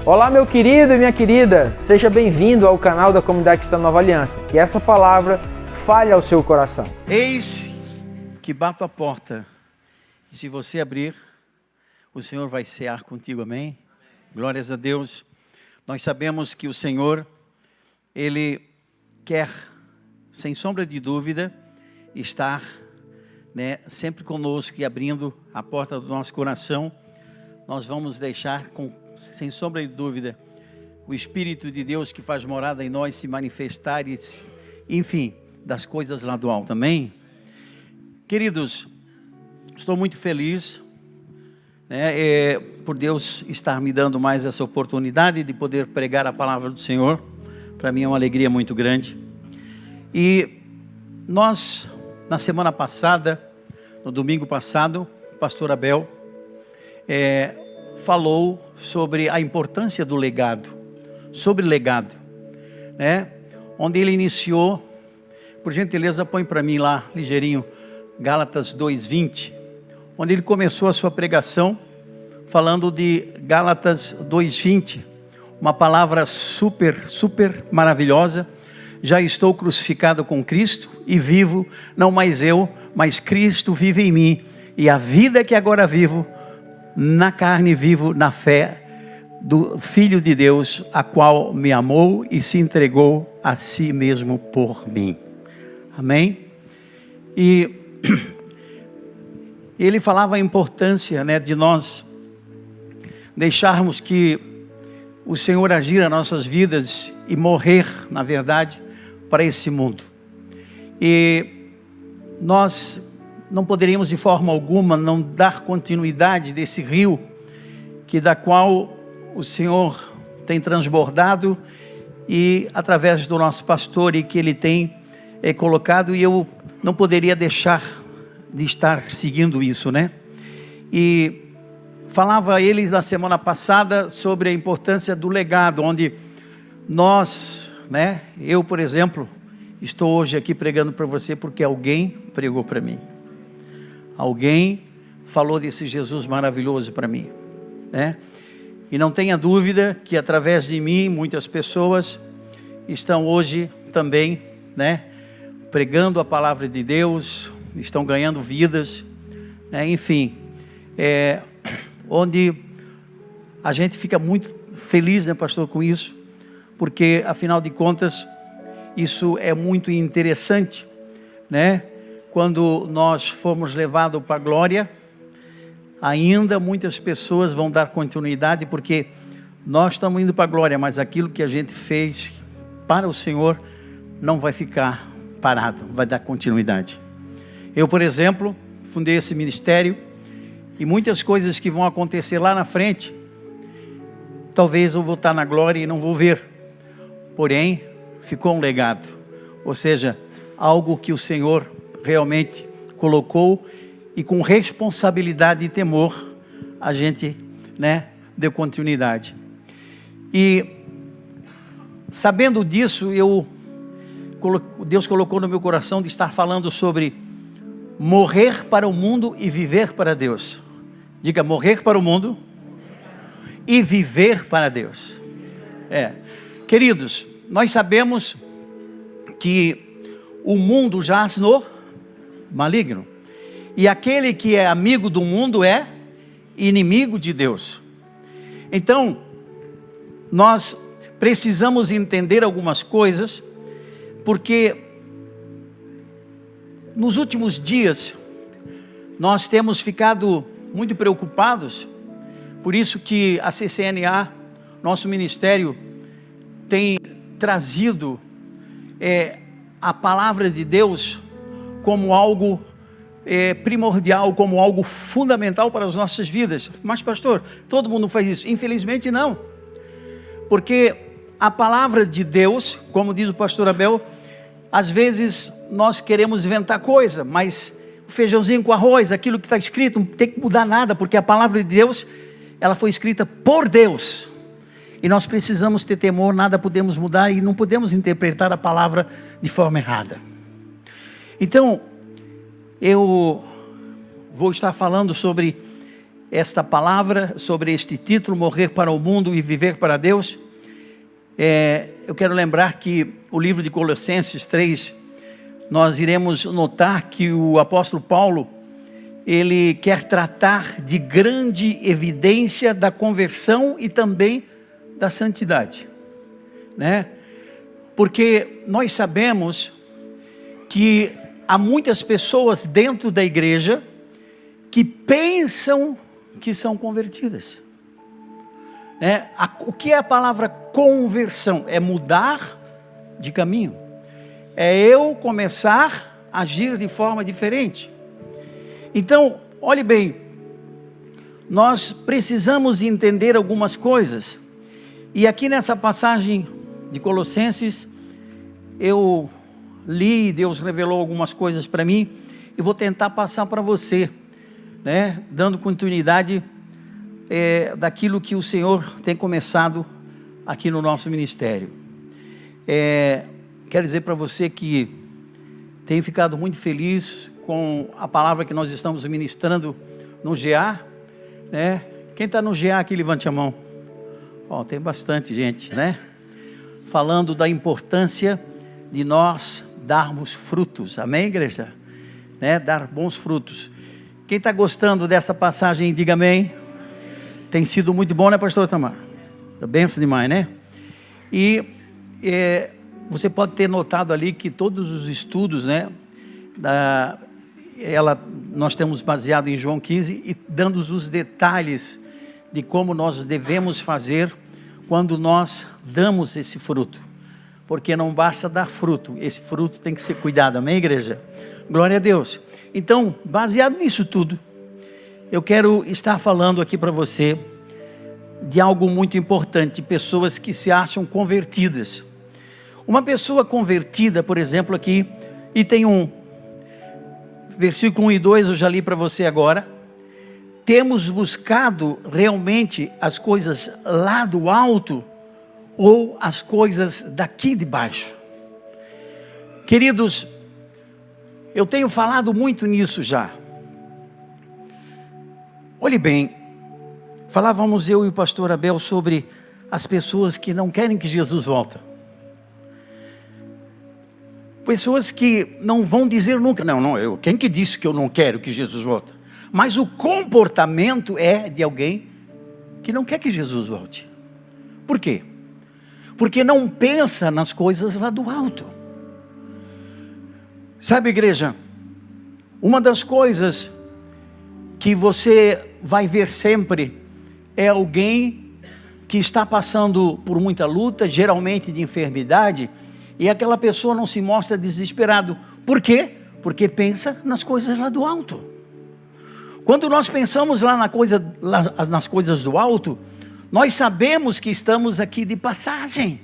Olá, meu querido e minha querida, seja bem-vindo ao canal da Comunidade Cristã Nova Aliança. Que essa palavra fale ao seu coração. Eis que bato a porta, e se você abrir, o Senhor vai cear contigo, amém? Glórias a Deus. Nós sabemos que o Senhor, Ele quer, sem sombra de dúvida, estar sempre conosco e abrindo a porta do nosso coração. Nós vamos deixar, sem sombra de dúvida, o Espírito de Deus que faz morada em nós se manifestar, e, enfim, das coisas lá do alto, amém? Queridos, estou muito feliz por Deus estar me dando mais essa oportunidade de poder pregar a palavra do Senhor. Para mim é uma alegria muito grande. E nós, na semana passada, no domingo passado, o pastor Abel falou sobre a importância do legado, sobre legado, onde ele iniciou. Por gentileza, põe para mim lá, ligeirinho, Gálatas 2:20, onde ele começou a sua pregação falando de Gálatas 2:20, uma palavra super maravilhosa. Já estou crucificado com Cristo e vivo, não mais eu, mas Cristo vive em mim, e a vida que agora vivo, na carne vivo na fé do Filho de Deus, a qual me amou e se entregou a si mesmo por mim. Amém? E ele falava a importância de nós deixarmos que o Senhor agir nas nossas vidas e morrer, na verdade, para esse mundo. E nós não poderíamos de forma alguma não dar continuidade desse rio da qual o Senhor tem transbordado, e através do nosso pastor, e que ele tem colocado, e eu não poderia deixar de estar seguindo isso, E falava a eles na semana passada sobre a importância do legado, onde nós, eu, por exemplo, estou hoje aqui pregando para você porque alguém pregou para mim. Alguém falou desse Jesus maravilhoso para mim, E não tenha dúvida que através de mim, muitas pessoas estão hoje também, pregando a palavra de Deus, estão ganhando vidas, enfim, onde a gente fica muito feliz, pastor, com isso, porque afinal de contas, isso é muito interessante, Quando nós formos levados para a glória, ainda muitas pessoas vão dar continuidade, porque nós estamos indo para a glória, mas aquilo que a gente fez para o Senhor não vai ficar parado, vai dar continuidade. Eu, por exemplo, fundei esse ministério, e muitas coisas que vão acontecer lá na frente, talvez eu vou estar na glória e não vou ver, porém, ficou um legado, ou seja, algo que o Senhor realmente colocou, e com responsabilidade e temor, a gente, deu continuidade. E sabendo disso, Deus colocou no meu coração de estar falando sobre morrer para o mundo e viver para Deus. Diga, morrer para o mundo e viver para Deus. Queridos, nós sabemos que o mundo jaz no maligno, e aquele que é amigo do mundo é inimigo de Deus. Então, nós precisamos entender algumas coisas, porque nos últimos dias nós temos ficado muito preocupados. Por isso que a CCNA, nosso ministério, tem trazido a palavra de Deus como algo primordial, como algo fundamental para as nossas vidas. Mas pastor, todo mundo faz isso? Infelizmente não, porque a palavra de Deus, como diz o pastor Abel, às vezes nós queremos inventar coisa, mas o feijãozinho com arroz, aquilo que está escrito, não tem que mudar nada, porque a palavra de Deus, ela foi escrita por Deus, e nós precisamos ter temor, nada podemos mudar, e não podemos interpretar a palavra de forma errada. Então, eu vou estar falando sobre esta palavra, sobre este título, Morrer para o Mundo e Viver para Deus, eu quero lembrar que o livro de Colossenses 3, nós iremos notar que o apóstolo Paulo, ele quer tratar de grande evidência da conversão e também da santidade, né? Porque nós sabemos que há muitas pessoas dentro da igreja que pensam que são convertidas, né? O que é a palavra conversão? É mudar de caminho, é eu começar a agir de forma diferente. Então, olhe bem, nós precisamos entender algumas coisas, e aqui nessa passagem de Colossenses, eu li, Deus revelou algumas coisas para mim, e vou tentar passar para você, né, dando continuidade daquilo que o Senhor tem começado aqui no nosso ministério. Quero dizer para você que tenho ficado muito feliz com a palavra que nós estamos ministrando no GA, né? Quem está no GA aqui, levante a mão. Tem bastante gente, né? Falando da importância de nós darmos frutos, amém, igreja? Né? Dar bons frutos. Quem está gostando dessa passagem, diga amém. Tem sido muito bom, né, pastor Tamar? Benção demais, né? E você pode ter notado ali que todos os estudos, né, nós temos baseado em João 15 e dando os detalhes de como nós devemos fazer quando nós damos esse fruto, porque não basta dar fruto, esse fruto tem que ser cuidado, amém, igreja? Glória a Deus. Então, baseado nisso tudo, eu quero estar falando aqui para você de algo muito importante, pessoas que se acham convertidas. Uma pessoa convertida, por exemplo, aqui, e tem versículo 1 e 2, eu já li para você agora. Temos buscado realmente as coisas lá do alto ou as coisas daqui de baixo? Queridos, eu tenho falado muito nisso já. Olhe bem, falávamos eu e o pastor Abel sobre as pessoas que não querem que Jesus volte. Pessoas que não vão dizer nunca, quem que disse que eu não quero que Jesus volte? Mas o comportamento é de alguém que não quer que Jesus volte. Por quê? Porque não pensa nas coisas lá do alto. Sabe, igreja, uma das coisas que você vai ver sempre é alguém que está passando por muita luta, geralmente de enfermidade, e aquela pessoa não se mostra desesperado. Por quê? Porque pensa nas coisas lá do alto. Quando nós pensamos nas coisas do alto, nós sabemos que estamos aqui de passagem.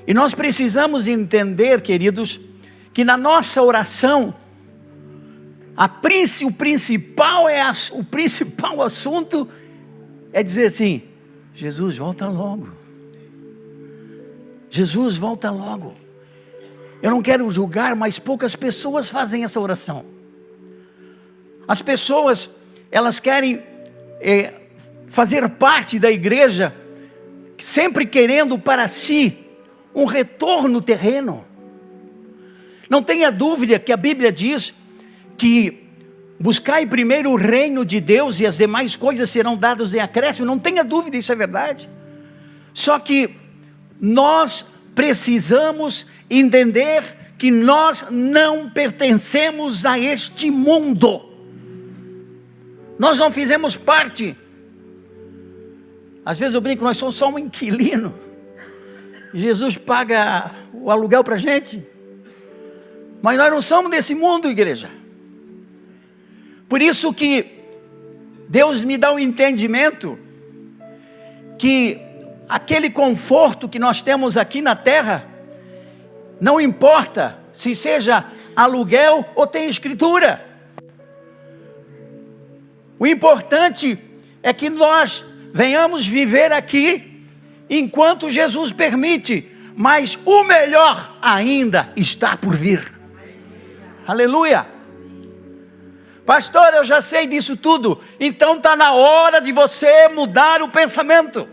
E nós precisamos entender, queridos, que na nossa oração, o principal assunto é dizer assim: Jesus, volta logo. Jesus, volta logo. Eu não quero julgar, mas poucas pessoas fazem essa oração. As pessoas, elas querem fazer parte da igreja, sempre querendo para si um retorno terreno. Não tenha dúvida que a Bíblia diz que buscai primeiro o reino de Deus e as demais coisas serão dadas em acréscimo. Não tenha dúvida, isso é verdade. Só que nós precisamos entender que nós não pertencemos a este mundo. Nós não fizemos parte. Às vezes eu brinco, nós somos só um inquilino. Jesus paga o aluguel para a gente. Mas nós não somos desse mundo, igreja. Por isso que Deus me dá o entendimento que aquele conforto que nós temos aqui na terra, não importa se seja aluguel ou tem escritura. O importante é que nós venhamos viver aqui enquanto Jesus permite, mas o melhor ainda está por vir. Aleluia! Pastor, eu já sei disso tudo. Então está na hora de você mudar o pensamento.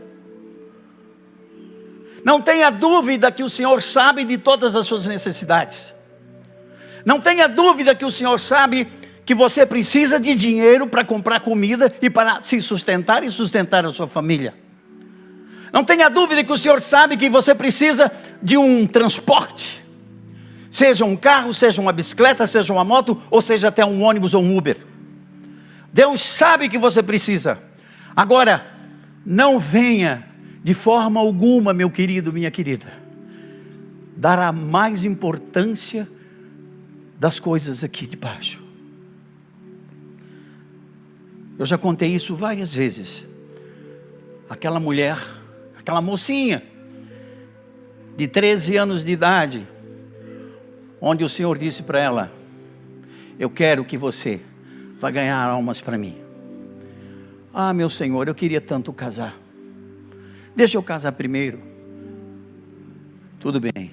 Não tenha dúvida que o Senhor sabe de todas as suas necessidades. Não tenha dúvida que o Senhor sabe que você precisa de dinheiro para comprar comida e para se sustentar e sustentar a sua família. Não tenha dúvida que o Senhor sabe que você precisa de um transporte. Seja um carro, seja uma bicicleta, seja uma moto, ou seja até um ônibus ou um Uber. Deus sabe que você precisa. Agora, não venha de forma alguma, meu querido, minha querida, dar a mais importância das coisas aqui de baixo. Eu já contei isso várias vezes. Aquela mulher, aquela mocinha de 13 anos de idade, onde o Senhor disse para ela: eu quero que você vá ganhar almas para mim. Ah, meu Senhor, eu queria tanto casar. Deixa eu casar primeiro. Tudo bem.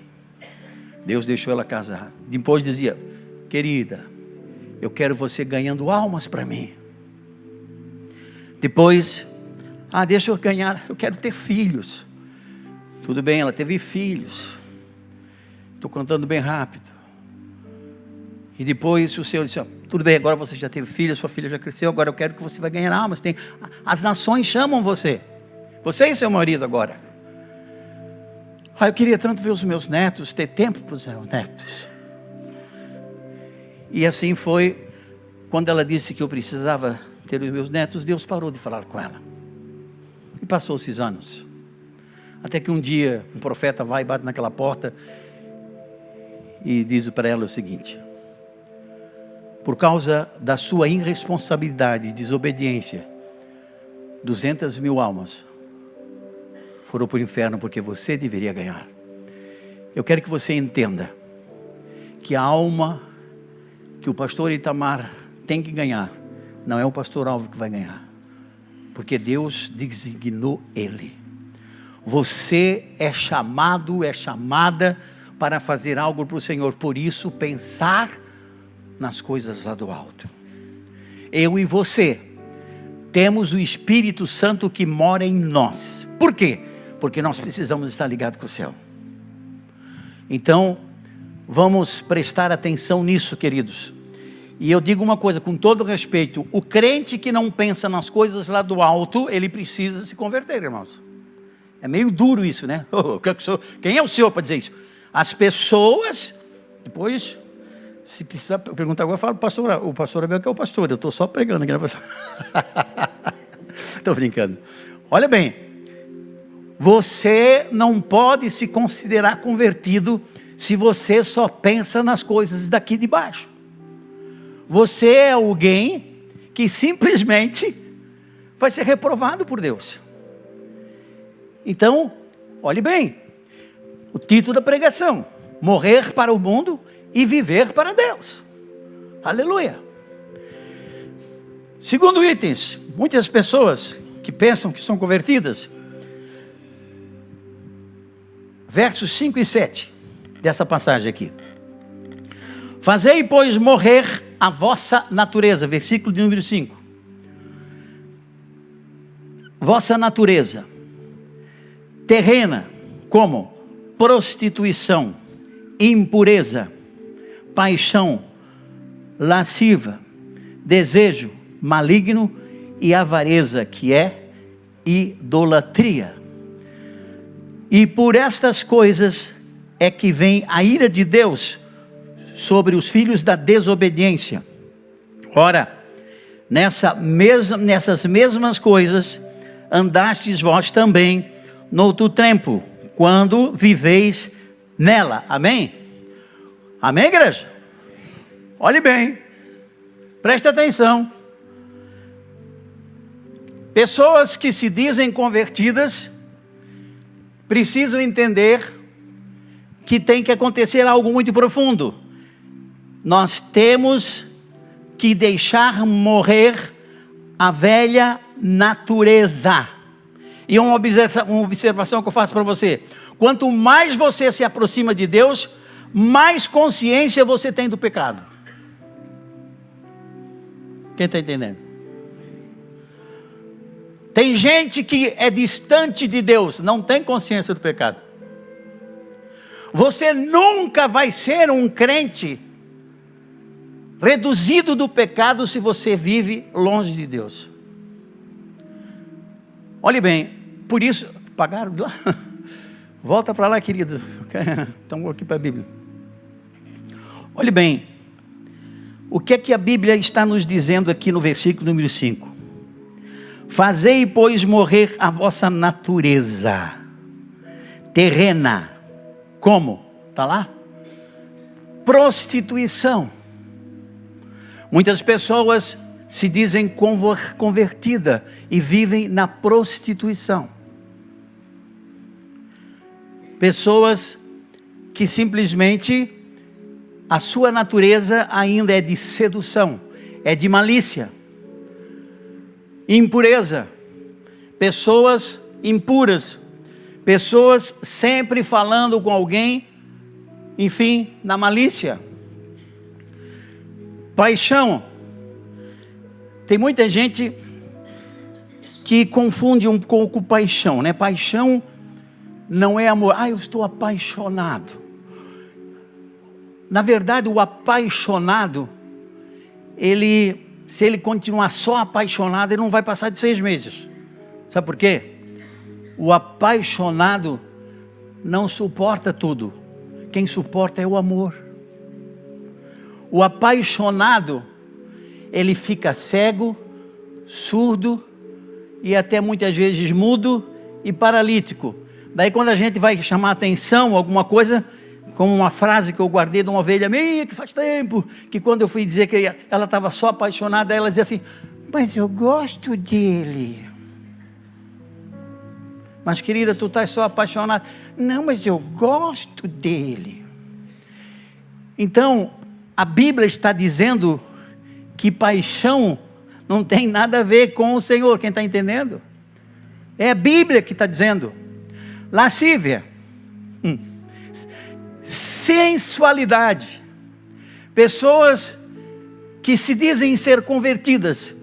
Deus deixou ela casar. Depois dizia: querida, eu quero você ganhando almas para mim. Depois, deixa eu ganhar, eu quero ter filhos. Tudo bem, ela teve filhos. Estou contando bem rápido. E depois o Senhor disse: tudo bem, agora você já teve filho, sua filha já cresceu, agora eu quero que você vai ganhar almas. As nações chamam você. Você e seu marido agora. Eu queria tanto ver os meus netos, ter tempo para os meus netos. E assim foi, quando ela disse que eu precisava ter os meus netos, Deus parou de falar com ela. E passou esses anos. Até que um dia, um profeta vai e bate naquela porta e diz para ela o seguinte: por causa da sua irresponsabilidade e desobediência, 200.000 almas foram para o inferno porque você deveria ganhar. Eu quero que você entenda que a alma que o pastor Itamar tem que ganhar, não é o pastor Álvaro que vai ganhar, porque Deus designou ele. Você é chamado, é chamada para fazer algo para o Senhor. Por isso, pensar nas coisas lá do alto. Eu e você temos o Espírito Santo que mora em nós. Por quê? Porque nós precisamos estar ligados com o céu. Então, vamos prestar atenção nisso, queridos. E eu digo uma coisa com todo respeito: o crente que não pensa nas coisas lá do alto, ele precisa se converter, irmãos. É meio duro isso, né? Quem é o senhor para dizer isso? As pessoas, depois, se precisar perguntar agora, eu falo: o pastor Abel que é o pastor, eu estou só pregando aqui na pastor. Estou brincando. Olha bem, você não pode se considerar convertido se você só pensa nas coisas daqui de baixo. Você é alguém que simplesmente vai ser reprovado por Deus. Então, olhe bem, o título da pregação: morrer para o mundo e viver para Deus. Aleluia. Segundo itens, muitas pessoas que pensam que são convertidas, versos 5 e 7 dessa passagem aqui: fazei, pois, morrer a vossa natureza, versículo de número 5. Vossa natureza terrena, como prostituição, impureza, paixão lasciva, desejo maligno e avareza, que é idolatria. E por estas coisas é que vem a ira de Deus sobre os filhos da desobediência. Ora, nessas mesmas coisas andastes vós também noutro tempo, quando viveis nela. Amém? Amém, igreja? Olhe bem, preste atenção. Pessoas que se dizem convertidas precisam entender que tem que acontecer algo muito profundo. Nós temos que deixar morrer a velha natureza. E uma observação que eu faço para você: quanto mais você se aproxima de Deus, mais consciência você tem do pecado. Quem está entendendo? Tem gente que é distante de Deus, não tem consciência do pecado. Você nunca vai ser um crente reduzido do pecado se você vive longe de Deus. Olhe bem, por isso, pagaram lá? Volta para lá, queridos. Estamos aqui para a Bíblia. Olhe bem, o que é que a Bíblia está nos dizendo aqui no versículo número 5? Fazei, pois, morrer a vossa natureza terrena. Como? Está lá? Prostituição. Muitas pessoas se dizem convertidas e vivem na prostituição. Pessoas que simplesmente a sua natureza ainda é de sedução, é de malícia, impureza, pessoas impuras, pessoas sempre falando com alguém, enfim, na malícia. Paixão. Tem muita gente que confunde um pouco paixão, né? Paixão não é amor. Eu estou apaixonado. Na verdade, o apaixonado, se ele continuar só apaixonado, ele não vai passar de 6 meses. Sabe por quê? O apaixonado não suporta tudo. Quem suporta é o amor. O apaixonado, ele fica cego, surdo e até muitas vezes mudo e paralítico. Daí quando a gente vai chamar atenção, alguma coisa, como uma frase que eu guardei de uma ovelha minha, que faz tempo, que quando eu fui dizer que ela estava só apaixonada, ela dizia assim, mas eu gosto dele. Mas querida, tu estás só apaixonada. Não, mas eu gosto dele. Então, a Bíblia está dizendo que paixão não tem nada a ver com o Senhor. Quem está entendendo? É a Bíblia que está dizendo. Lascívia. Sensualidade. Pessoas que se dizem ser convertidas,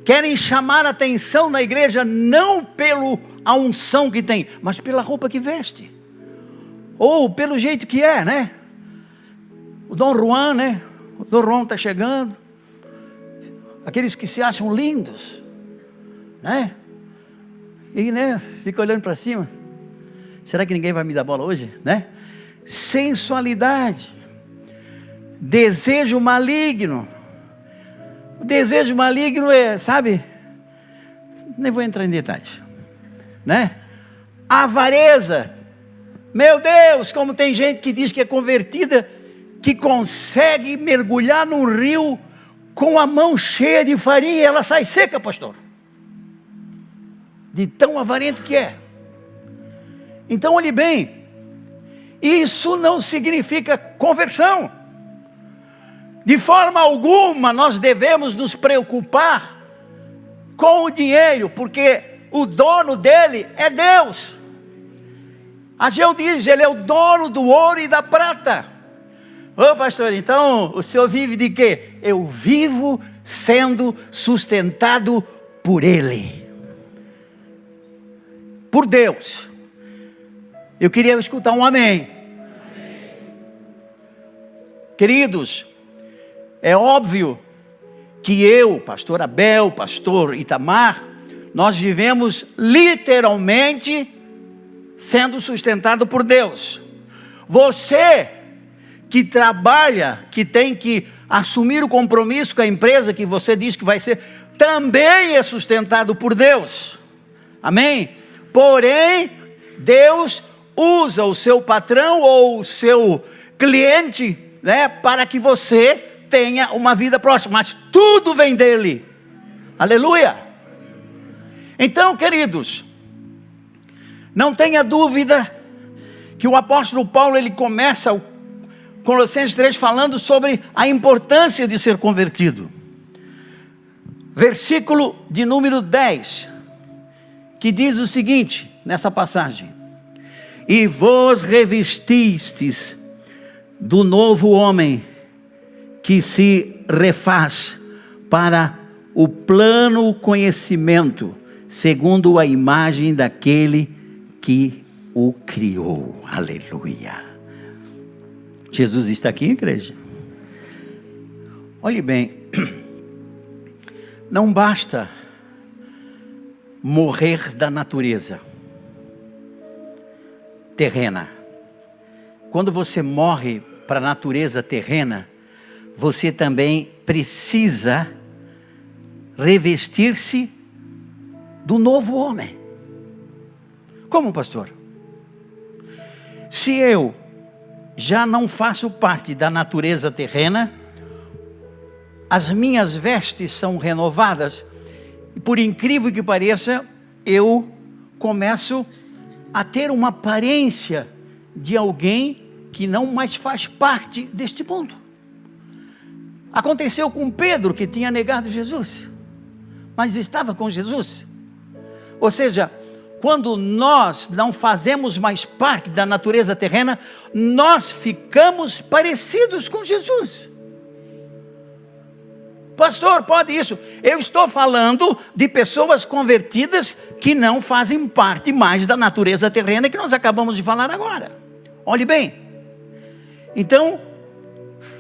querem chamar a atenção na igreja não pela unção que tem, mas pela roupa que veste. Ou pelo jeito que é, né? O Dom Juan, né? O Dom Juan está chegando. Aqueles que se acham lindos, né? E, né? Fica olhando para cima. Será que ninguém vai me dar bola hoje, né? Sensualidade. Desejo maligno. O desejo maligno é, sabe? Nem vou entrar em detalhes, né? Avareza. Meu Deus, como tem gente que diz que é convertida, que consegue mergulhar num rio com a mão cheia de farinha e ela sai seca, pastor. De tão avarento que é. Então olhe bem, isso não significa conversão. De forma alguma nós devemos nos preocupar com o dinheiro, porque o dono dele é Deus. Ageu diz, ele é o dono do ouro e da prata. Ô pastor, então o senhor vive de quê? Eu vivo sendo sustentado por ele. Por Deus. Eu queria escutar um amém. Amém. Queridos, é óbvio que eu, pastor Abel, pastor Itamar, nós vivemos literalmente sendo sustentado por Deus. Você que trabalha, que tem que assumir o compromisso com a empresa que você diz que vai ser, também é sustentado por Deus. Amém? Porém, Deus usa o seu patrão ou o seu cliente, né, para que você tenha uma vida próxima, mas tudo vem dele. Aleluia! Então, queridos, não tenha dúvida que o apóstolo Paulo, ele começa o Colossenses 3 falando sobre a importância de ser convertido. Versículo de número 10, que diz o seguinte, nessa passagem: e vos revestistes do novo homem, que se refaz para o pleno conhecimento, segundo a imagem daquele que o criou. Aleluia. Jesus está aqui, igreja? Olhe bem, não basta morrer da natureza terrena. Quando você morre para a natureza terrena, você também precisa revestir-se do novo homem. Como, pastor? Se eu já não faço parte da natureza terrena, as minhas vestes são renovadas, e por incrível que pareça, eu começo a ter uma aparência de alguém que não mais faz parte deste mundo. Aconteceu com Pedro, que tinha negado Jesus, mas estava com Jesus. Ou seja, quando nós não fazemos mais parte da natureza terrena, nós ficamos parecidos com Jesus. Pastor, pode isso? Eu estou falando de pessoas convertidas que não fazem parte mais da natureza terrena que nós acabamos de falar agora. Olhe bem. Então,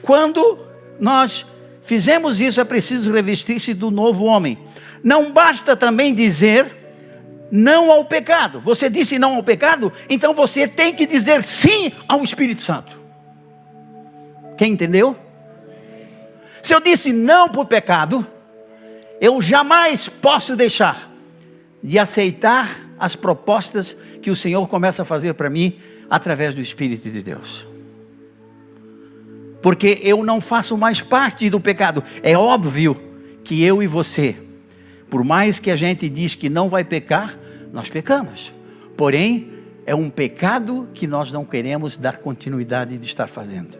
quando nós fizemos isso, é preciso revestir-se do novo homem. Não basta também dizer não ao pecado. Você disse não ao pecado, então você tem que dizer sim ao Espírito Santo. Quem entendeu? Se eu disse não para o pecado, eu jamais posso deixar de aceitar as propostas que o Senhor começa a fazer para mim através do Espírito de Deus. Porque eu não faço mais parte do pecado. É óbvio que eu e você, por mais que a gente diz que não vai pecar, nós pecamos. Porém, é um pecado que nós não queremos dar continuidade de estar fazendo.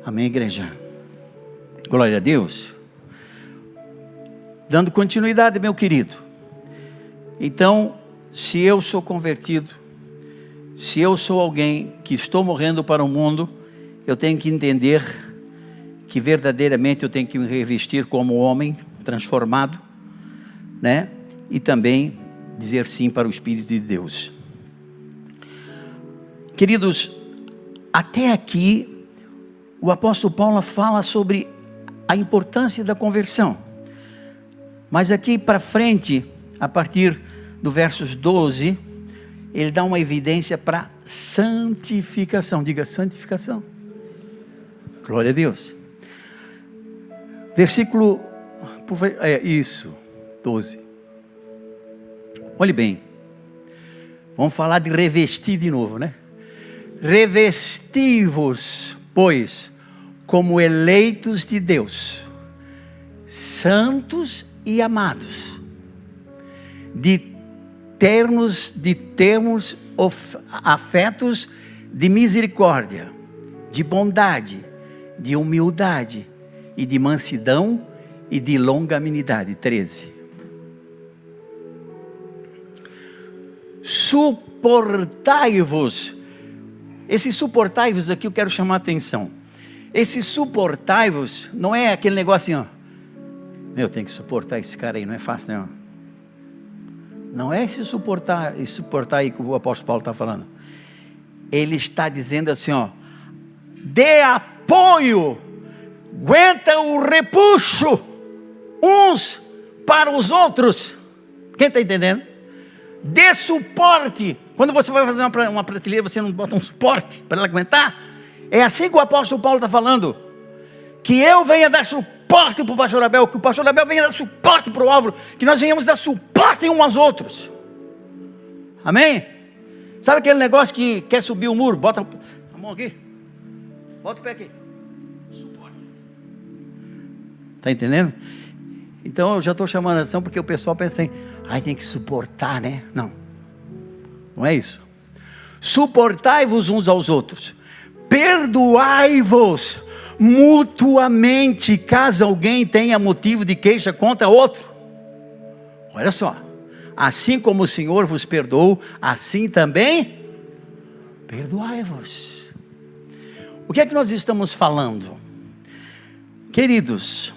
Amém, igreja? Glória a Deus. Dando continuidade, meu querido. Então, se eu sou convertido, se eu sou alguém que estou morrendo para o mundo, eu tenho que entender que verdadeiramente eu tenho que me revestir como homem transformado, né? E também dizer sim para o Espírito de Deus. Queridos, até aqui o apóstolo Paulo fala sobre a importância da conversão. Mas aqui para frente, a partir do versos 12, ele dá uma evidência para santificação. Diga santificação. Glória a Deus. Versículo, isso, 12. Olhe bem. Vamos falar de revestir de novo, né? Revesti-vos, pois, como eleitos de Deus, santos e amados, de termos afetos de misericórdia, de bondade, de humildade e de mansidão e de longanimidade. 13. Suportai-vos. Esse suportai-vos aqui eu quero chamar a atenção. Esse suportai-vos não é aquele negócio assim, ó. Meu, tem que suportar esse cara aí, não é fácil não. Não é esse suportar aí que o apóstolo Paulo está falando. Ele está dizendo assim, ó. Dê apoio, aguenta o repuxo, uns para os outros. Quem está entendendo? Dê suporte. Quando você vai fazer uma prateleira, você não bota um suporte para ela aguentar? É assim que o apóstolo Paulo está falando. Que eu venha dar suporte para o pastor Abel, que o pastor Abel venha dar suporte para o Álvaro, que nós venhamos dar suporte uns aos outros. Amém? Sabe aquele negócio que quer subir o muro? Bota a mão aqui. Bota o pé aqui. Suporte. Está entendendo? Então eu já estou chamando a atenção porque o pessoal pensa assim, tem que suportar, né? Não. Não é isso. Suportai-vos uns aos outros. Perdoai-vos mutuamente, caso alguém tenha motivo de queixa contra outro. Olha só. Assim como o Senhor vos perdoou, assim também perdoai-vos. O que é que nós estamos falando? Queridos,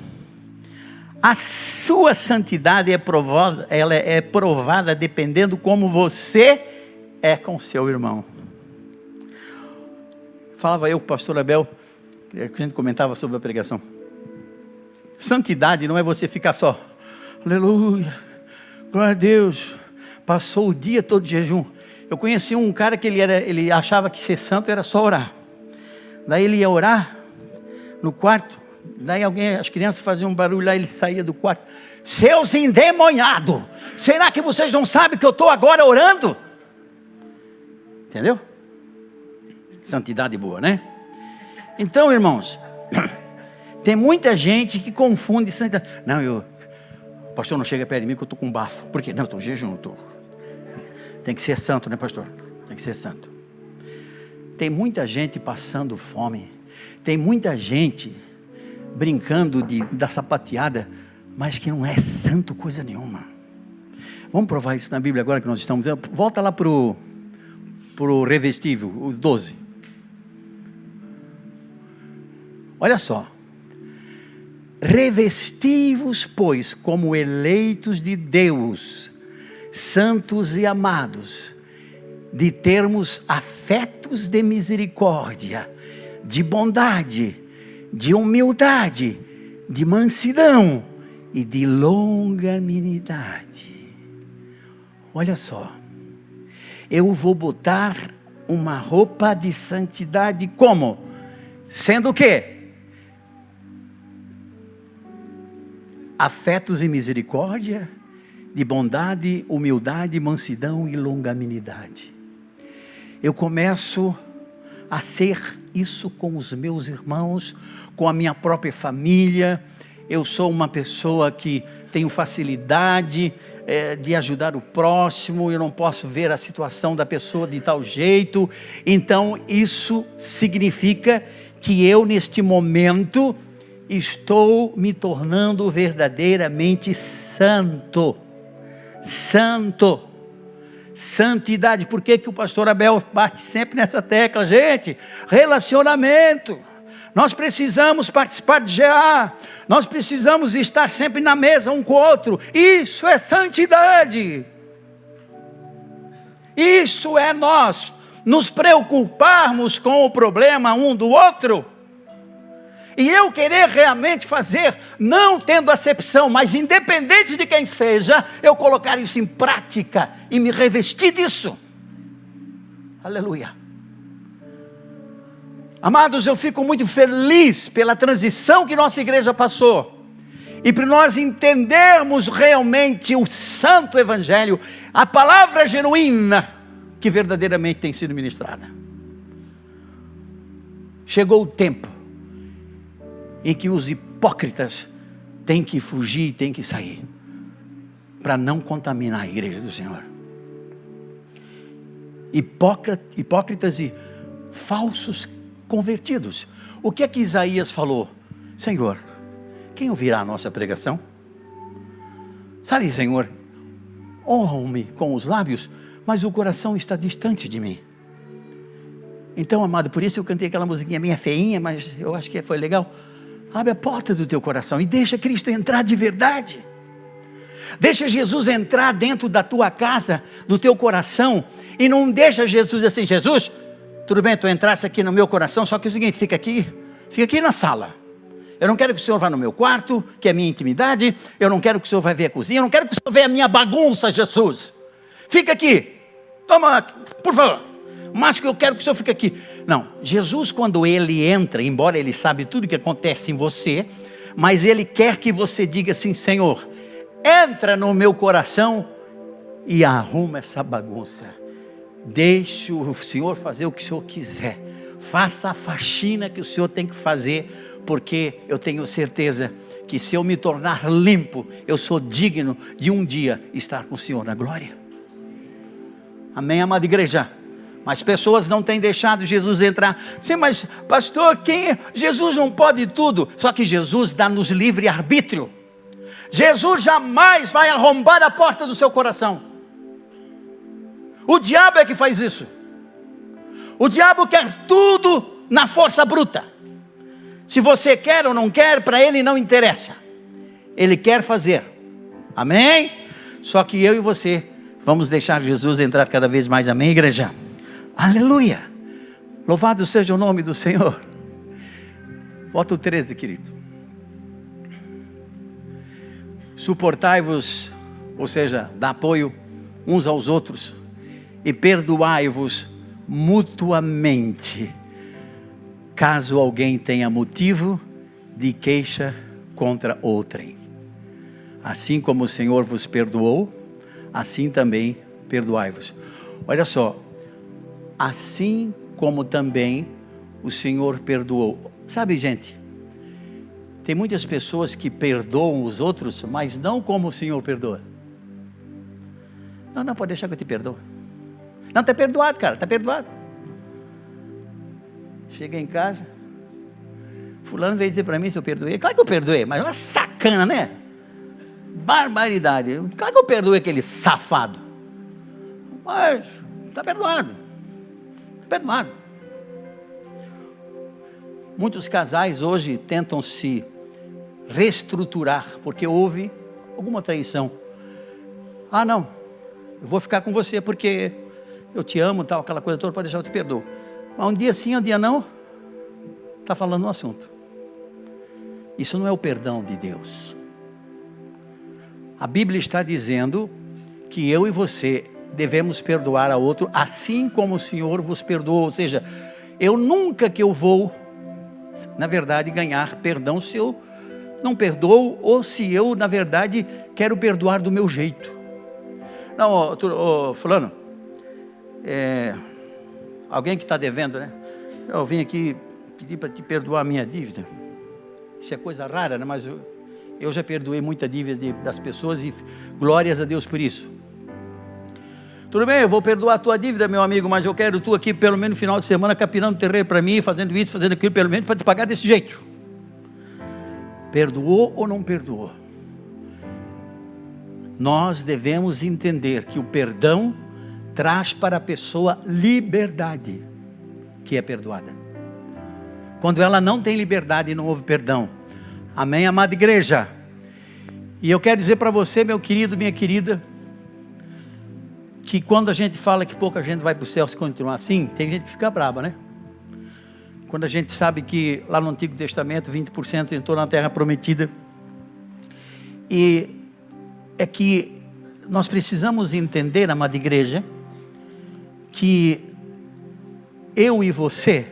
A sua santidade ela é provada dependendo como você é com o seu irmão. Falava eu com o pastor Abel, que a gente comentava sobre a pregação. Santidade não é você ficar só, aleluia, glória a Deus, passou o dia todo de jejum. Eu conheci um cara que ele achava que ser santo era só orar. Daí ele ia orar no quarto, daí as crianças faziam um barulho lá, ele saía do quarto. Seus endemoniados, será que vocês não sabem que eu estou agora orando? Entendeu? Santidade boa, né? Então, irmãos, tem muita gente que confunde santidade. Não, o pastor não chega perto de mim que eu estou com bafo. Por quê? Não, eu estou em jejum. Tem que ser santo, né, pastor? Tem que ser santo. Tem muita gente passando fome. Tem muita gente brincando da sapateada, mas que não é santo coisa nenhuma. Vamos provar isso na Bíblia agora que nós estamos vendo. Volta lá para o revestível, o 12. Olha só. Revesti-vos, pois, como eleitos de Deus, santos e amados, de termos afetos de misericórdia, de bondade, de humildade, de mansidão e de longanimidade. Olha só, eu vou botar uma roupa de santidade como? Sendo o quê? Afetos e misericórdia, de bondade, humildade, mansidão e longanimidade. Eu começo a ser isso com os meus irmãos, com a minha própria família. Eu sou uma pessoa que tenho facilidade de ajudar o próximo, eu não posso ver a situação da pessoa de tal jeito. Então isso significa que eu neste momento estou me tornando verdadeiramente santo. Santo. Santidade. Por que o pastor Abel bate sempre nessa tecla? Gente, relacionamento. Nós precisamos participar de GA. Nós precisamos estar sempre na mesa um com o outro. Isso é santidade. Isso é nós nos preocuparmos com o problema um do outro. E eu querer realmente fazer, não tendo acepção, mas independente de quem seja, eu colocar isso em prática e me revestir disso. Aleluia. Amados, eu fico muito feliz pela transição que nossa igreja passou. E para nós entendermos realmente o santo evangelho, a palavra genuína que verdadeiramente tem sido ministrada. Chegou o tempo em que os hipócritas têm que fugir, têm que sair, para não contaminar a igreja do Senhor. Hipócritas e falsos convertidos. O que é que Isaías falou? Senhor, quem ouvirá a nossa pregação? Sabe, Senhor, honra-me com os lábios, mas o coração está distante de mim. Então, amado, por isso eu cantei aquela musiquinha minha feinha, mas eu acho que foi legal. Abre a porta do teu coração e deixa Cristo entrar de verdade. Deixa Jesus entrar dentro da tua casa, do teu coração. E não deixa Jesus assim, Jesus, tudo bem, tu entrasse aqui no meu coração, só que é o seguinte, fica aqui na sala. Eu não quero que o Senhor vá no meu quarto, que é a minha intimidade. Eu não quero que o Senhor vá ver a cozinha. Eu não quero que o Senhor veja a minha bagunça, Jesus. Fica aqui. Toma, por favor. Mas que eu quero que o Senhor fique aqui. Não, Jesus quando Ele entra, embora Ele sabe tudo o que acontece em você, mas Ele quer que você diga assim, Senhor, entra no meu coração e arruma essa bagunça. Deixe o Senhor fazer o que o Senhor quiser. Faça a faxina que o Senhor tem que fazer, porque eu tenho certeza que se eu me tornar limpo, eu sou digno de um dia estar com o Senhor na glória. Amém, amada igreja? Mas pessoas não têm deixado Jesus entrar. Sim, mas pastor, Jesus não pode tudo. Só que Jesus dá-nos livre arbítrio. Jesus jamais vai arrombar a porta do seu coração. O diabo é que faz isso. O diabo quer tudo na força bruta. Se você quer ou não quer, para ele não interessa. Ele quer fazer. Amém? Só que eu e você vamos deixar Jesus entrar cada vez mais. Amém, igreja? Aleluia! Louvado seja o nome do Senhor. Bota o 13, querido. Suportai-vos, ou seja, dá apoio uns aos outros, e perdoai-vos mutuamente, caso alguém tenha motivo de queixa contra outrem. Assim como o Senhor vos perdoou, assim também perdoai-vos. Olha só, assim como também o Senhor perdoou. Sabe, gente, tem muitas pessoas que perdoam os outros, mas não como o Senhor perdoa. Não, pode deixar que eu te perdoo. Não, está perdoado, cara, está perdoado. Cheguei em casa, fulano veio dizer para mim se eu perdoei. Claro que eu perdoei, mas é uma sacana, né? Barbaridade. Claro que eu perdoei aquele safado. Mas está perdoado. Está perdoado. Muitos casais hoje tentam se reestruturar porque houve alguma traição. Ah, não, eu vou ficar com você porque eu te amo, tal, aquela coisa toda, pode deixar, eu te perdoo. Mas um dia sim, um dia não, está falando um assunto. Isso não é o perdão de Deus. A Bíblia está dizendo que eu e você devemos perdoar a outro, assim como o Senhor vos perdoou. Ou seja, eu nunca que eu vou, na verdade, ganhar perdão se eu não perdoo, ou se eu, na verdade, quero perdoar do meu jeito. Não, fulano, alguém que está devendo, né? Eu vim aqui pedir para te perdoar a minha dívida. Isso é coisa rara, né? Mas eu já perdoei muita dívida das pessoas e glórias a Deus por isso. Tudo bem, eu vou perdoar a tua dívida, meu amigo, mas eu quero tu aqui pelo menos no final de semana capinando terreiro para mim, fazendo isso, fazendo aquilo, pelo menos para te pagar desse jeito. Perdoou ou não perdoou? Nós devemos entender que o perdão traz para a pessoa liberdade, que é perdoada. Quando ela não tem liberdade, não houve perdão. Amém, amada igreja? E eu quero dizer para você, meu querido, minha querida, que quando a gente fala que pouca gente vai para o céu se continuar assim, tem gente que fica brava, né? Quando a gente sabe que lá no Antigo Testamento 20% entrou na terra prometida. E é que nós precisamos entender, amada igreja, que eu e você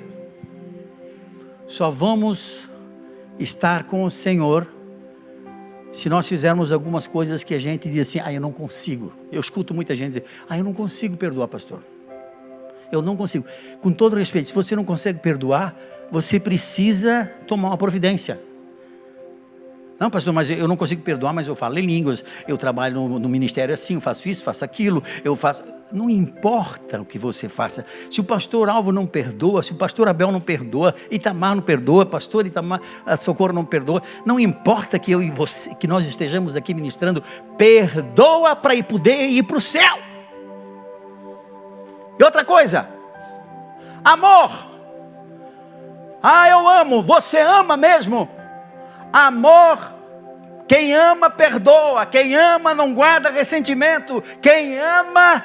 só vamos estar com o Senhor se nós fizermos algumas coisas que a gente diz assim, eu não consigo. Eu escuto muita gente dizer, eu não consigo perdoar, pastor. Eu não consigo. Com todo respeito, se você não consegue perdoar, você precisa tomar uma providência. Não, pastor, mas eu não consigo perdoar, mas eu falo em línguas, eu trabalho no ministério assim, eu faço isso, faço aquilo, eu faço... Não importa o que você faça. Se o pastor Alvo não perdoa, se o pastor Abel não perdoa, Itamar não perdoa, pastor Itamar Socorro não perdoa, não importa que eu e você, que nós estejamos aqui ministrando, perdoa para poder ir para o céu. E outra coisa, amor. Eu amo, você ama mesmo? Amor, quem ama perdoa, quem ama não guarda ressentimento, quem ama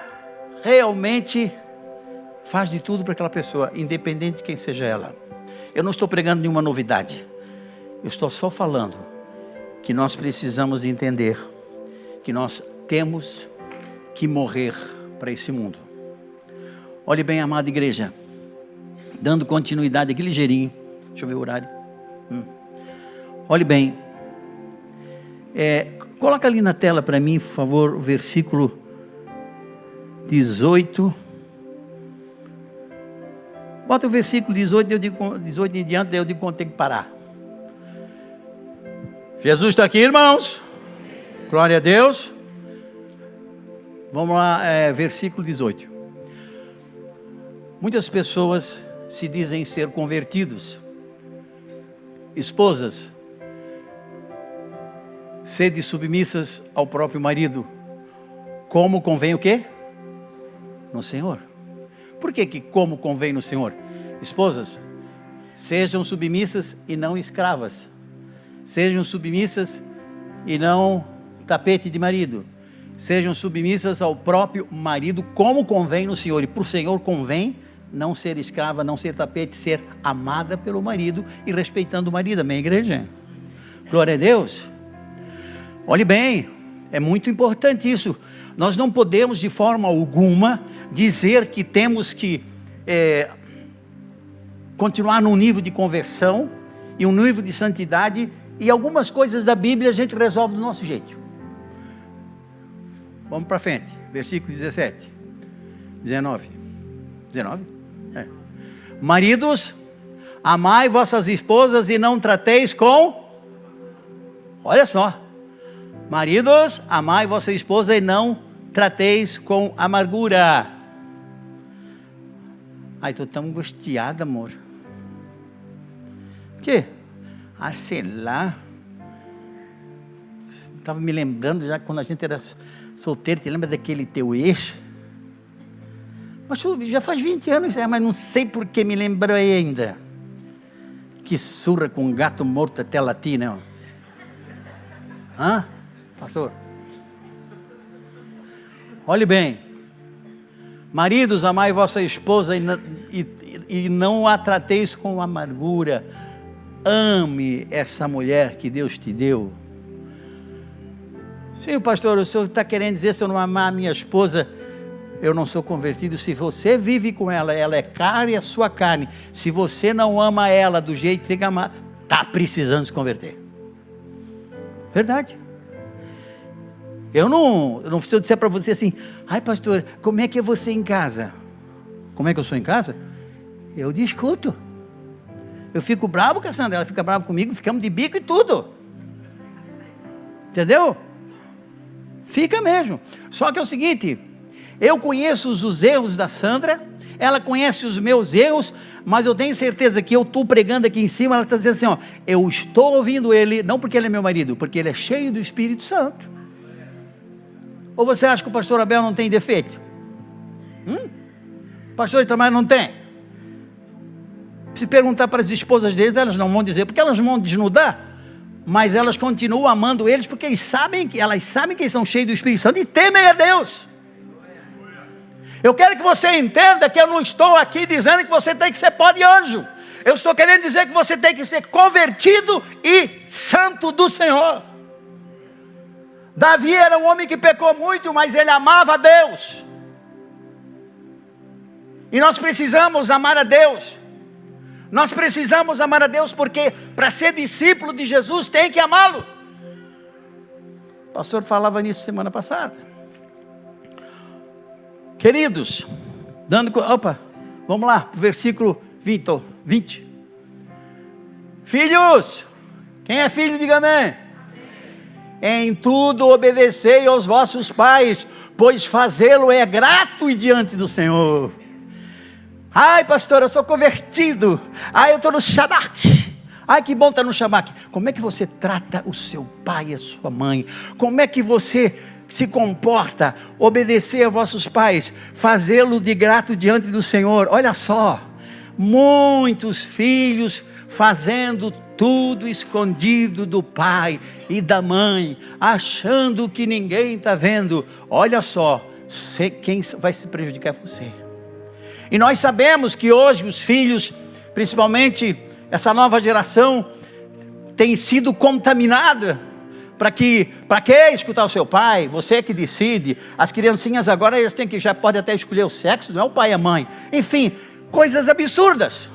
realmente faz de tudo para aquela pessoa, independente de quem seja ela. Eu não estou pregando nenhuma novidade, eu estou só falando que nós precisamos entender que nós temos que morrer para esse mundo. Olhe bem, amada igreja, dando continuidade aqui ligeirinho, deixa eu ver o horário. Olhe bem, coloca ali na tela para mim, por favor, o versículo 18. Bota o versículo 18, eu digo 18 em diante, daí eu digo quando tem que parar. Jesus está aqui, irmãos. Glória a Deus. Vamos lá, versículo 18. Muitas pessoas se dizem ser convertidos. Esposas, sede submissas ao próprio marido, como convém o quê? No Senhor. Por que como convém no Senhor? Esposas, sejam submissas e não escravas. Sejam submissas e não tapete de marido. Sejam submissas ao próprio marido, como convém no Senhor. E para o Senhor convém não ser escrava, não ser tapete, ser amada pelo marido e respeitando o marido. Amém, igreja? Glória a Deus. Olhe bem, é muito importante isso. Nós não podemos de forma alguma dizer que temos que continuar num nível de conversão e um nível de santidade, e algumas coisas da Bíblia a gente resolve do nosso jeito. Vamos para frente, versículo 19. Maridos, amai vossas esposas e não trateis com... Olha só. Maridos, amai vossa esposa e não trateis com amargura. Ai, estou tão angustiada, amor. O quê? Ah, sei lá. Estava me lembrando já quando a gente era solteiro. Te lembra daquele teu ex? Mas já faz 20 anos, mas não sei por que me lembrei ainda. Que surra com um gato morto até latir, né? Hã? Pastor? Olhe bem. Maridos, amai vossa esposa e não a trateis com amargura. Ame essa mulher que Deus te deu. Sim, pastor, o senhor está querendo dizer, se eu não amar a minha esposa, eu não sou convertido. Se você vive com ela, ela é carne, é sua carne. Se você não ama ela do jeito que tem que amar, está precisando se converter. Verdade. Eu não preciso dizer para você assim, ai pastor, como é que é você em casa? Como é que eu sou em casa? Eu discuto. Eu fico bravo com a Sandra, ela fica brava comigo, ficamos de bico e tudo. Entendeu? Fica mesmo. Só que é o seguinte, eu conheço os erros da Sandra, ela conhece os meus erros, mas eu tenho certeza que eu estou pregando aqui em cima, ela está dizendo assim, ó, eu estou ouvindo ele, não porque ele é meu marido, porque ele é cheio do Espírito Santo. Ou você acha que o pastor Abel não tem defeito? Pastor Itamar não tem? Se perguntar para as esposas deles, elas não vão dizer, porque elas vão desnudar, mas elas continuam amando eles, porque elas sabem que eles são cheios do Espírito Santo e temem a Deus. Eu quero que você entenda que eu não estou aqui dizendo que você tem que ser pó de anjo. Eu estou querendo dizer que você tem que ser convertido e santo do Senhor. Davi era um homem que pecou muito, mas ele amava a Deus. E nós precisamos amar a Deus. Nós precisamos amar a Deus porque para ser discípulo de Jesus tem que amá-lo. O pastor falava nisso semana passada. Queridos, vamos lá, versículo 20. Filhos, quem é filho, diga amém. Em tudo obedecei aos vossos pais, pois fazê-lo é grato diante do Senhor. Ai pastor, eu sou convertido. Ai, eu estou no Shabbat. Ai, que bom estar no Shabbat. Como é que você trata o seu pai e a sua mãe? Como é que você se comporta? Obedecer a vossos pais, fazê-lo de grato diante do Senhor. Olha só, muitos filhos fazendo tudo escondido do pai e da mãe, achando que ninguém está vendo. Olha só, quem vai se prejudicar é você. E nós sabemos que hoje os filhos, principalmente essa nova geração, tem sido contaminada. Para que escutar o seu pai? Você que decide. As criancinhas agora eles já podem até escolher o sexo, não é o pai e a mãe. Enfim, coisas absurdas.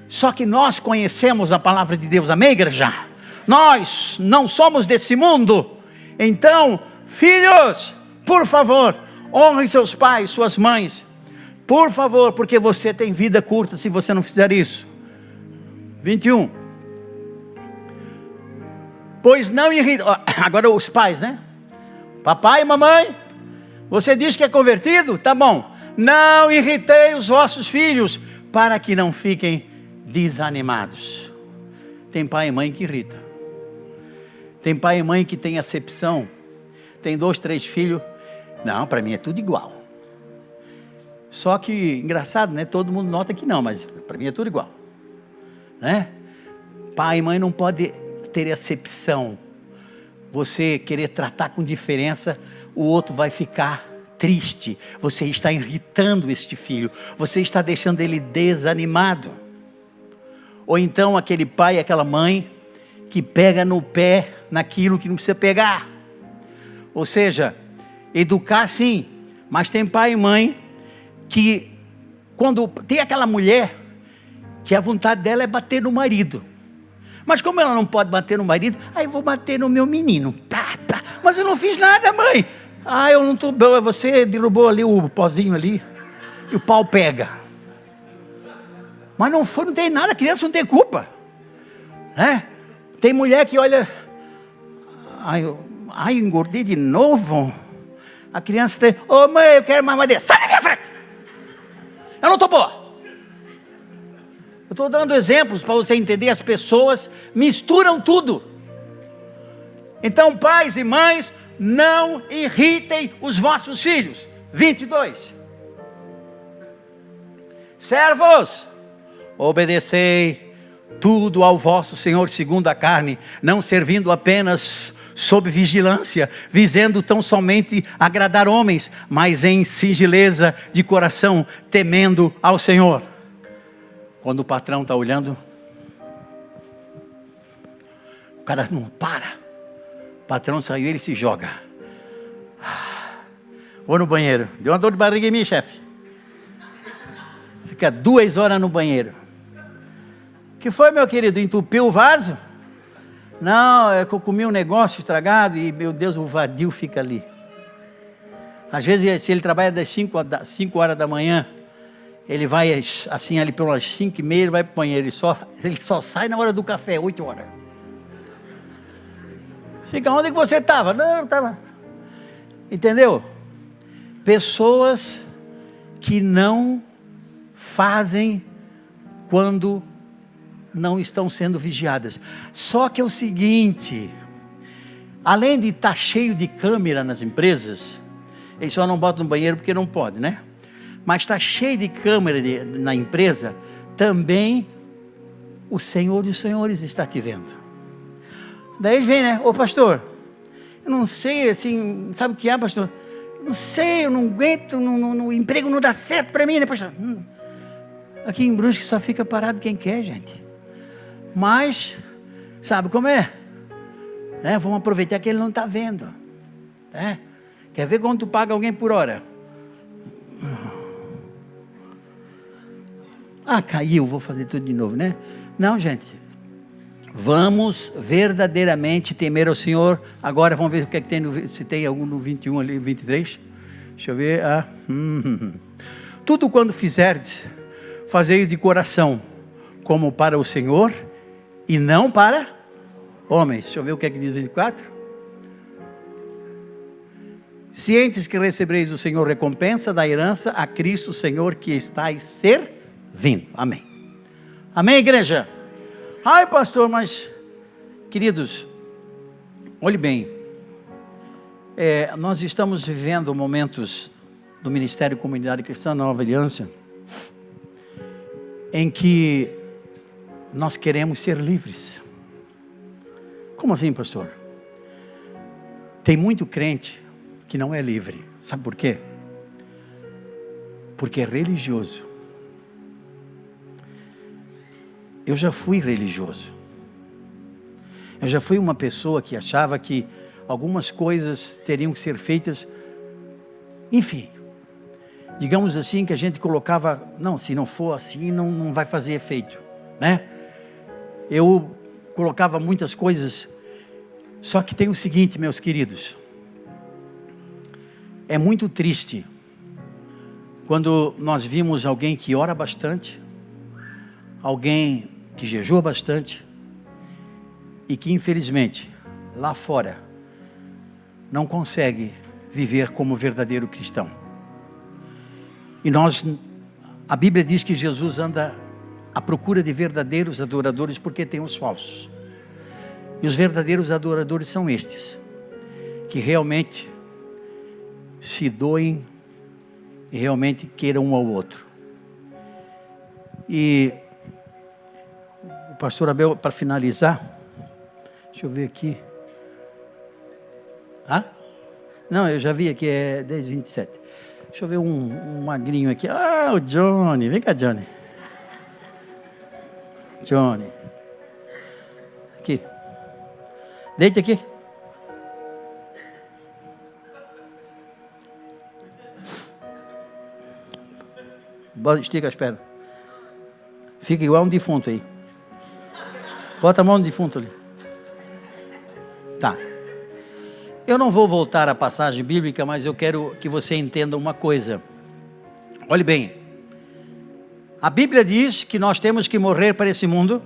Só que nós conhecemos a palavra de Deus, amém, igreja? Nós não somos desse mundo. Então, filhos, por favor, honrem seus pais, suas mães. Por favor, porque você tem vida curta se você não fizer isso. 21. Pois não irrita. Agora os pais, né? Papai e mamãe, você diz que é convertido? Tá bom. Não irritei os vossos filhos, para que não fiquem desanimados. Tem pai e mãe que irrita. Tem pai e mãe que tem acepção. Tem 2, 3 filhos. Não, para mim é tudo igual. Só que, engraçado, né? Todo mundo nota que não, mas para mim é tudo igual. Né? Pai e mãe não podem ter acepção. você querer tratar com diferença, o outro vai ficar triste. Você está irritando este filho, você está deixando ele desanimado. Ou então aquele pai, aquela mãe que pega no pé naquilo que não precisa pegar. Ou seja, educar sim, mas tem pai e mãe que quando tem aquela mulher que a vontade dela é bater no marido. Mas como ela não pode bater no marido, aí eu vou bater no meu menino. Pá, pá. Mas eu não fiz nada, mãe. Eu não estou bem. Você derrubou ali o pozinho ali e o pau pega. Mas não tem nada, a criança não tem culpa, né? Tem mulher que olha, engordei de novo. A criança tem, mãe, eu quero mais madeira, sai da minha frente. Eu não estou boa. Eu estou dando exemplos para você entender, as pessoas misturam tudo. Então, pais e mães, não irritem os vossos filhos. 22. Servos, obedecei tudo ao vosso Senhor segundo a carne, não servindo apenas sob vigilância, visando tão somente agradar homens, mas em singeleza de coração, temendo ao Senhor. Quando o patrão está olhando, o cara não para. O patrão saiu, ele se joga. Vou no banheiro. Deu uma dor de barriga em mim, chefe. Fica 2 horas no banheiro. O que foi, meu querido? Entupiu o vaso? Não, é que eu comi um negócio estragado e, meu Deus, o vadio fica ali. Às vezes, se ele trabalha das 5 horas da manhã, ele vai assim ali pelas 5h30, ele vai para o banheiro, ele só sai na hora do café, 8 horas. Fica, onde que você estava? Não estava. Entendeu? Pessoas que não fazem quando não estão sendo vigiadas. Só que é o seguinte, além de estar cheio de câmera nas empresas, eles só não botam no banheiro porque não pode, né? Mas está cheio de câmera na empresa, também o Senhor dos Senhores está te vendo. Daí ele vem, né? Ô pastor, eu não sei, assim, sabe o que é, pastor? Não sei, eu não aguento, o emprego não dá certo para mim, né, pastor? Aqui em Brusque só fica parado quem quer, gente. Mas, sabe como é? Né? Vamos aproveitar que ele não está vendo, né? Quer ver quanto tu paga alguém por hora? Caiu, vou fazer tudo de novo, né? Não, gente, vamos verdadeiramente temer ao Senhor. Agora vamos ver o que é que tem, se tem algum no 21 ali, 23. Deixa eu ver. Tudo quando fizerdes, fazei de coração, como para o Senhor e não para homens. Deixa eu ver o que é que diz o 24. Cientes que recebereis do Senhor recompensa da herança a Cristo Senhor que estáis servindo. Amém. Amém, igreja? Ai, pastor, mas, queridos, olhe bem, nós estamos vivendo momentos do Ministério Comunidade Cristã na Nova Aliança, em que nós queremos ser livres. Como assim, pastor? Tem muito crente que não é livre. Sabe por quê? Porque é religioso. Eu já fui religioso. Eu já fui uma pessoa que achava que algumas coisas teriam que ser feitas, enfim, digamos assim, que a gente colocava, não, se não for assim, não vai fazer efeito, né? Eu colocava muitas coisas, só que tem o seguinte, meus queridos, é muito triste quando nós vimos alguém que ora bastante, alguém que jejua bastante e que infelizmente lá fora não consegue viver como verdadeiro cristão. E a Bíblia diz que Jesus anda à procura de verdadeiros adoradores porque tem os falsos. E os verdadeiros adoradores são estes, que realmente se doem e realmente queiram um ao outro. E o pastor Abel, para finalizar, deixa eu ver aqui. Hã? Não, eu já vi aqui, é 10h27. Deixa eu ver um magrinho aqui. Ah, o Johnny. Vem cá, Johnny. Johnny. Aqui. Deita aqui. Estica as pernas. Fica igual um defunto aí. Bota a mão no defunto ali. Tá. Eu não vou voltar à passagem bíblica, mas eu quero que você entenda uma coisa. Olhe bem. A Bíblia diz que nós temos que morrer para esse mundo.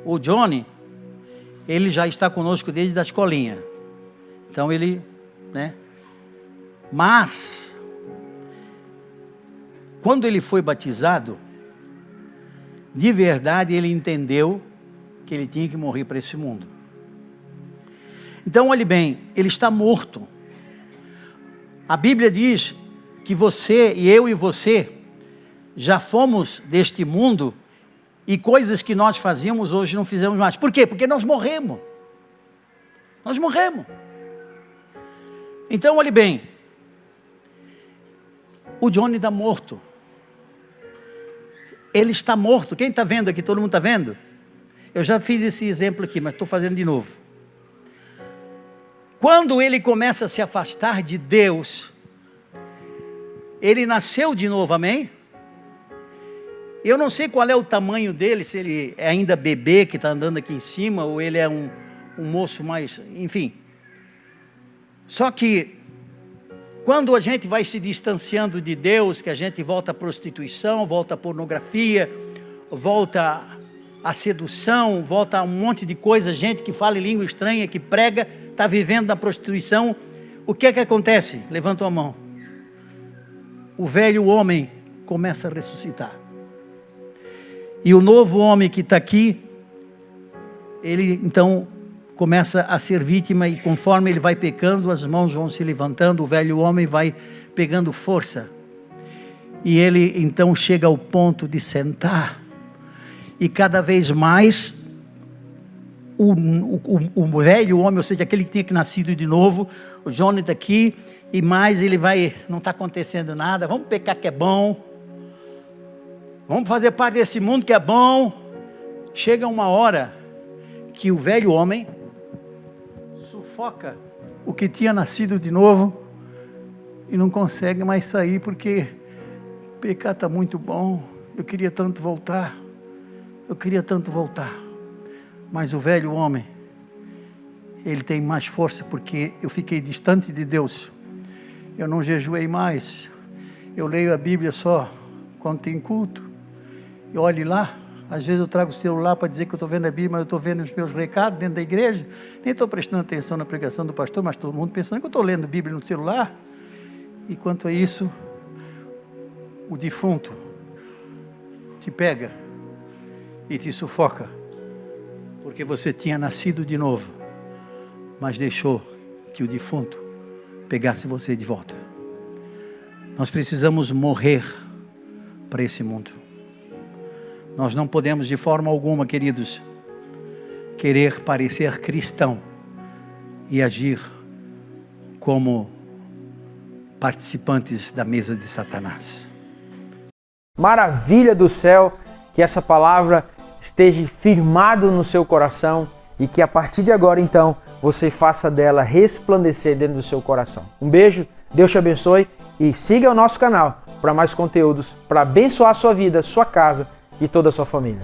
O Johnny, ele já está conosco desde a escolinha. Então ele, né? Mas, quando ele foi batizado, de verdade ele entendeu que ele tinha que morrer para esse mundo. Então, olhe bem, ele está morto. A Bíblia diz que você e eu e você já fomos deste mundo e coisas que nós fazíamos hoje não fizemos mais. Por quê? Porque nós morremos. Nós morremos. Então, olhe bem, o Johnny está morto. Ele está morto. Quem está vendo aqui? Todo mundo está vendo? Eu já fiz esse exemplo aqui, mas estou fazendo de novo. Quando ele começa a se afastar de Deus, ele nasceu de novo, amém? Eu não sei qual é o tamanho dele, se ele é ainda bebê que está andando aqui em cima, ou ele é um moço mais, enfim. Só que, quando a gente vai se distanciando de Deus, que a gente volta à prostituição, volta à pornografia, volta à sedução, volta a um monte de coisa, gente que fala em língua estranha, que prega, está vivendo na prostituição, o que é que acontece? Levanta a mão. O velho homem começa a ressuscitar. E o novo homem que está aqui, ele então começa a ser vítima, e conforme ele vai pecando, as mãos vão se levantando, o velho homem vai pegando força. E ele então chega ao ponto de sentar. E cada vez mais o velho homem, ou seja, aquele que tinha que nascido de novo, o Johnny está aqui, e mais ele vai, não está acontecendo nada, vamos pecar que é bom, vamos fazer parte desse mundo que é bom. Chega uma hora que o velho homem sufoca o que tinha nascido de novo e não consegue mais sair, porque pecar está muito bom, eu queria tanto voltar, mas o velho homem, ele tem mais força, porque eu fiquei distante de Deus, eu não jejuei mais, eu leio a Bíblia só quando tem culto, e olhe lá, às vezes eu trago o celular para dizer que eu estou vendo a Bíblia, mas eu estou vendo os meus recados dentro da igreja, nem estou prestando atenção na pregação do pastor, mas todo mundo pensando que eu estou lendo a Bíblia no celular. E quanto a isso, o defunto te pega e te sufoca, porque você tinha nascido de novo, mas deixou que o defunto pegasse você de volta. Nós precisamos morrer para esse mundo. Nós não podemos de forma alguma, queridos, querer parecer cristão e agir como participantes da mesa de Satanás. Maravilha do céu, que essa palavra esteja firmado no seu coração e que a partir de agora, então, você faça dela resplandecer dentro do seu coração. Um beijo, Deus te abençoe e siga o nosso canal para mais conteúdos para abençoar a sua vida, sua casa e toda a sua família.